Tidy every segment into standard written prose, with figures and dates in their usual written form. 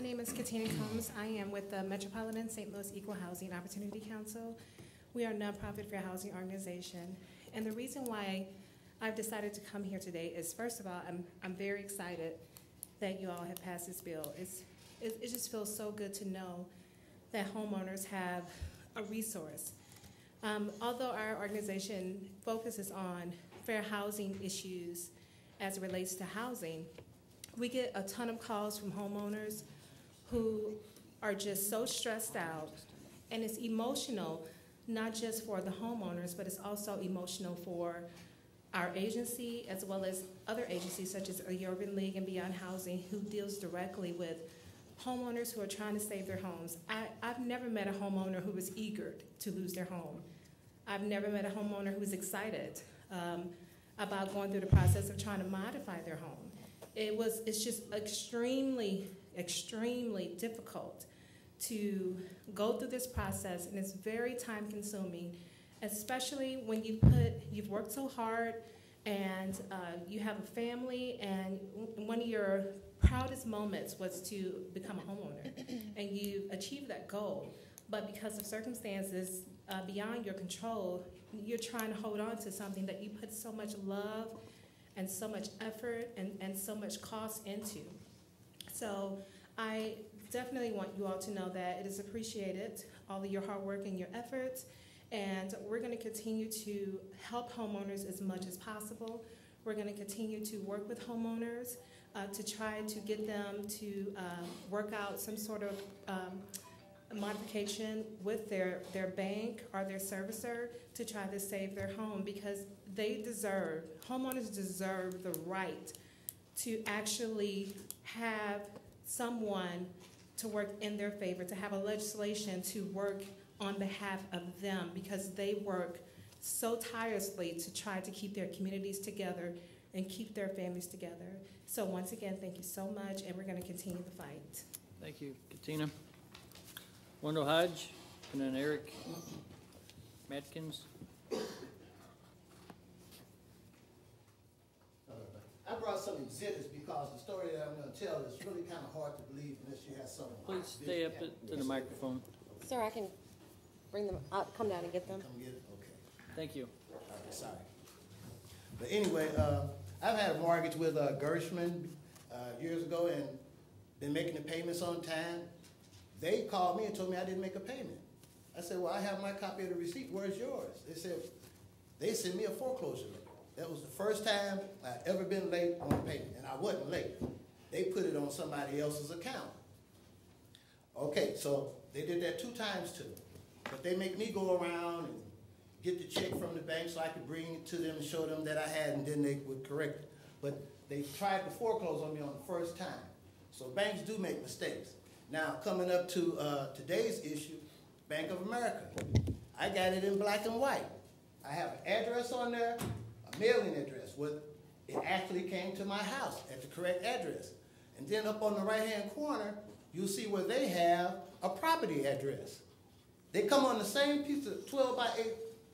name is Katina Combs. I am with the Metropolitan St. Louis Equal Housing Opportunity Council. We are a nonprofit fair housing organization. And the reason why I've decided to come here today is, first of all, I'm very excited that you all have passed this bill. It just feels so good to know that homeowners have a resource. Although our organization focuses on fair housing issues as it relates to housing, we get a ton of calls from homeowners who are just so stressed out, and it's emotional, not just for the homeowners, but it's also emotional for our agency as well as other agencies such as the Urban League and Beyond Housing, who deals directly with homeowners who are trying to save their homes. I've never met a homeowner who was eager to lose their home. I've never met a homeowner who was excited about going through the process of trying to modify their home. It's just extremely, extremely difficult to go through this process, and it's very time consuming, especially when you've worked so hard and you have a family, and one of your proudest moments was to become a homeowner, and you've achieved that goal. But because of circumstances beyond your control, you're trying to hold on to something that you put so much love and so much effort and so much cost into. So I definitely want you all to know that it is appreciated, all of your hard work and your efforts, and we're going to continue to help homeowners as much as possible. We're going to continue to work with homeowners to try to get them to work out some sort of modification with their bank or their servicer to try to save their home, because homeowners deserve the right to actually have someone to work in their favor, to have a legislation to work on behalf of them, because they work so tirelessly to try to keep their communities together and keep their families together. So once again, thank you so much, and we're going to continue the fight. Thank you, Katina. Wendell Hodge, and then Eric Matkins. I brought some exhibits because the story that I'm going to tell is really kind of hard to believe unless you have someone. Please stay up to the microphone. Sir, I can bring them up, come down and get them. Come get it? Okay. Thank you. All right, sorry. But anyway, I've had a mortgage with Gershman years ago and been making the payments on time. They called me and told me I didn't make a payment. I said, well, I have my copy of the receipt. Where's yours? They said, they sent me a foreclosure letter. That was the first time I'd ever been late on a payment, and I wasn't late. They put it on somebody else's account. Okay, so they did that 2 times too. But they make me go around and get the check from the bank so I could bring it to them and show them that I had, and then they would correct it. But they tried to foreclose on me on the first time. So banks do make mistakes. Now, coming up to today's issue, Bank of America. I got it in black and white. I have an address on there, a mailing address. It actually came to my house at the correct address. And then up on the right-hand corner, you'll see where they have a property address. They come on the same piece of 12 by 8,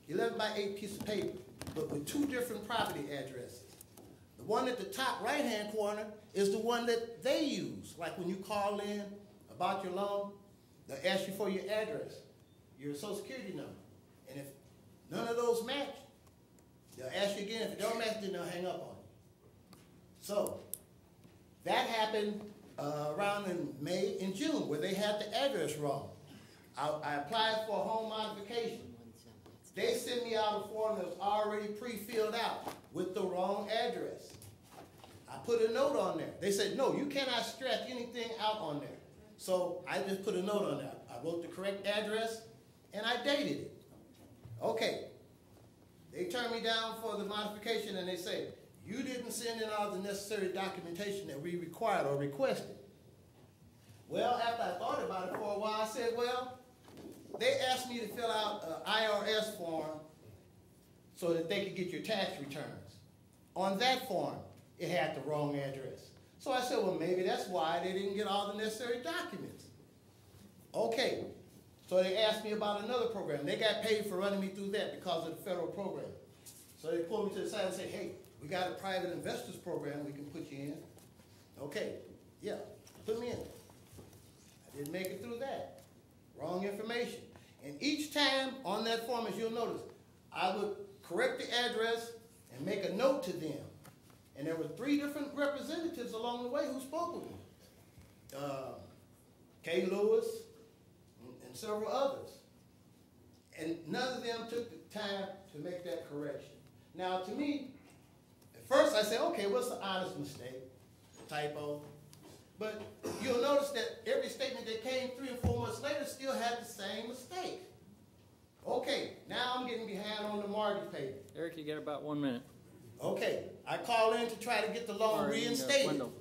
11 by 8 piece of paper, but with 2 different property addresses. The one at the top right-hand corner is the one that they use. Like when you call in about your loan, they'll ask you for your address, your social security number. And if none of those match, they'll ask you again. If it don't match, then they'll hang up on you. So that happened around in May and June, where they had the address wrong. I applied for a home modification. They sent me out a form that was already pre-filled out with the wrong address. I put a note on there. They said, no, you cannot scratch anything out on there. So I just put a note on there. I wrote the correct address, and I dated it. Okay. They turned me down for the modification, and they say, you didn't send in all the necessary documentation that we required or requested. Well, after I thought about it for a while, I said, well, they asked me to fill out an IRS form so that they could get your tax returns. On that form, it had the wrong address. So I said, well, maybe that's why they didn't get all the necessary documents. Okay, so they asked me about another program. They got paid for running me through that because of the federal program. So they pulled me to the side and said, hey, we got a private investors program we can put you in. Okay, yeah, put me in. Didn't make it through that. Wrong information. And each time on that form, as you'll notice, I would correct the address and make a note to them. And there were 3 different representatives along the way who spoke with me. Kay Lewis and several others. And none of them took the time to make that correction. Now, to me, at first I said, okay, what's the honest mistake? Typo. But you'll notice that every statement that came 3 or 4 months later still had the same mistake. Okay, now I'm getting behind on the mortgage payment. Eric, you got about 1 minute. Okay, I call in to try to get the loan reinstated. Window.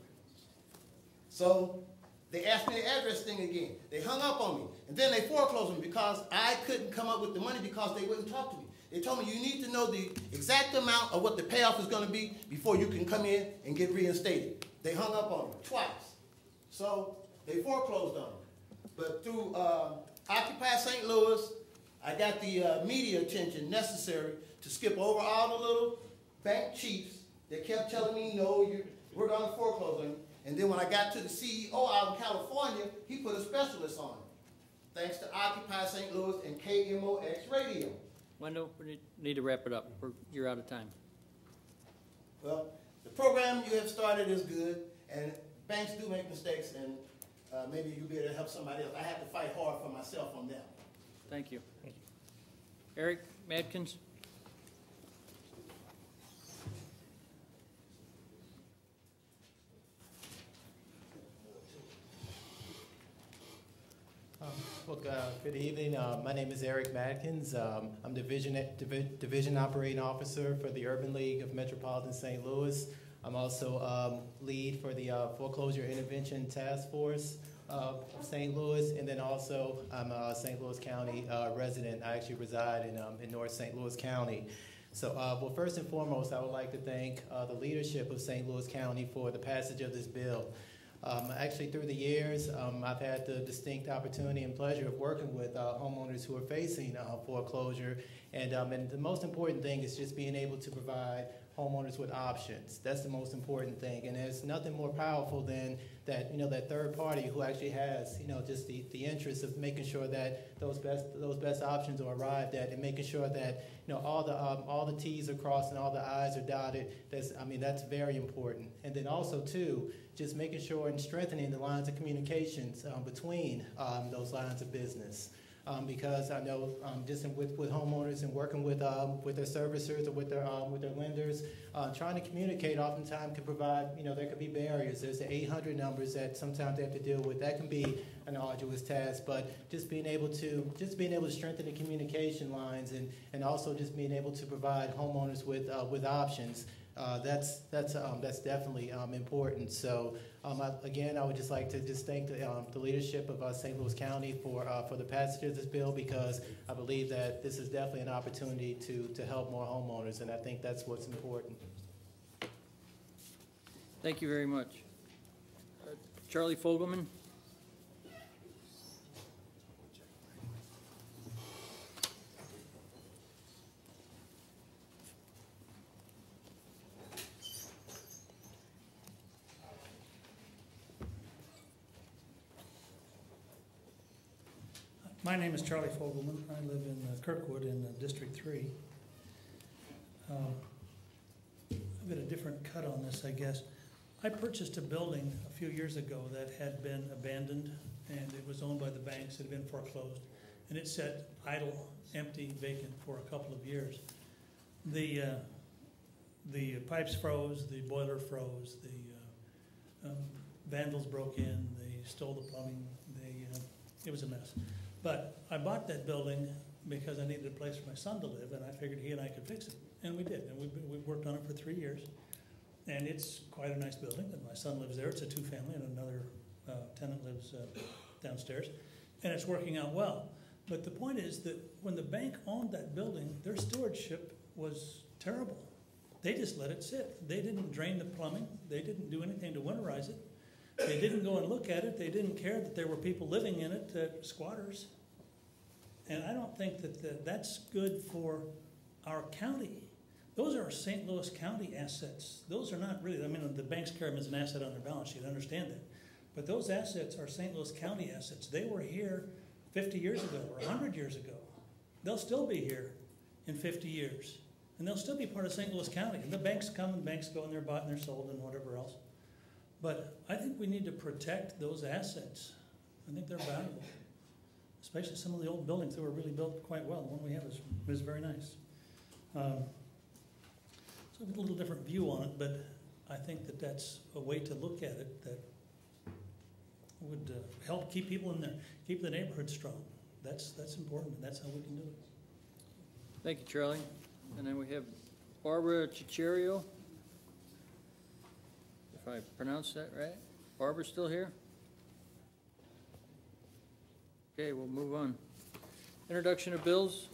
So they asked me the address thing again. They hung up on me. And then they foreclosed me because I couldn't come up with the money because they wouldn't talk to me. They told me you need to know the exact amount of what the payoff is going to be before you can come in and get reinstated. They hung up on me twice. So they foreclosed on me. But through Occupy St. Louis, I got the media attention necessary to skip over all the little bank chiefs that kept telling me, no, we're going to foreclose on you. And then when I got to the CEO out in California, he put a specialist on it. Thanks to Occupy St. Louis and KMOX Radio. Wendell, we need to wrap it up. You're out of time. Well, the program you have started is good, and banks do make mistakes, and maybe you'll be able to help somebody else. I have to fight hard for myself on them. Thank you. Thank you. Eric Madkins? Good evening. My name is Eric Madkins. I'm Division Operating Officer for the Urban League of Metropolitan St. Louis. I'm also lead for the Foreclosure Intervention Task Force of St. Louis, and then also I'm a St. Louis County resident. I actually reside in North St. Louis County. So, well, first and foremost, I would like to thank the leadership of St. Louis County for the passage of this bill. Actually, through the years, I've had the distinct opportunity and pleasure of working with homeowners who are facing foreclosure, and the most important thing is just being able to provide homeowners with options. That's the most important thing, and there's nothing more powerful than that, that third party who actually has, just the interest of making sure that those best options are arrived at, and making sure that, all the T's are crossed and all the I's are dotted. That's very important. And then also too, just making sure and strengthening the lines of communications between those lines of business. Because I know just with homeowners and working with their servicers or with their lenders, trying to communicate oftentimes can provide, there could be barriers. There's the 800 numbers that sometimes they have to deal with. That can be an arduous task, but just being able to strengthen the communication lines and also just being able to provide homeowners with options. That's definitely important. So again, I would just like to thank the leadership of St. Louis County for the passage of this bill, because I believe that this is definitely an opportunity to help more homeowners, and I think that's what's important. Thank you very much. Charlie Fogelman? My name is Charlie Fogelman. I live in Kirkwood in District 3. I've got a different cut on this, I guess. I purchased a building a few years ago that had been abandoned, and it was owned by the banks. It had been foreclosed, and it sat idle, empty, vacant for a couple of years. The pipes froze, the boiler froze, the vandals broke in, they stole the plumbing, it was a mess. But I bought that building because I needed a place for my son to live, and I figured he and I could fix it. And we did, and we worked on it for 3 years. And it's quite a nice building, and my son lives there. It's a 2-family, and another tenant lives downstairs. And it's working out well. But the point is that when the bank owned that building, their stewardship was terrible. They just let it sit. They didn't drain the plumbing. They didn't do anything to winterize it. They didn't go and look at it. They didn't care that there were people living in it, squatters. And I don't think that that's good for our county. Those are St. Louis County assets. Those are not really, the banks carry them as an asset on their balance sheet. I understand that. But those assets are St. Louis County assets. They were here 50 years ago or 100 years ago. They'll still be here in 50 years. And they'll still be part of St. Louis County. And the banks come and banks go and they're bought and they're sold and whatever else. But I think we need to protect those assets. I think they're valuable. Especially some of the old buildings that were really built quite well. The one we have is very nice. So I have a little different view on it, but I think that that's a way to look at it that would help keep people in there, keep the neighborhood strong. That's important, and that's how we can do it. Thank you, Charlie. And then we have Barbara Chicherio. If I pronounced that right. Barbara still here? Okay, we'll move on. Introduction of bills.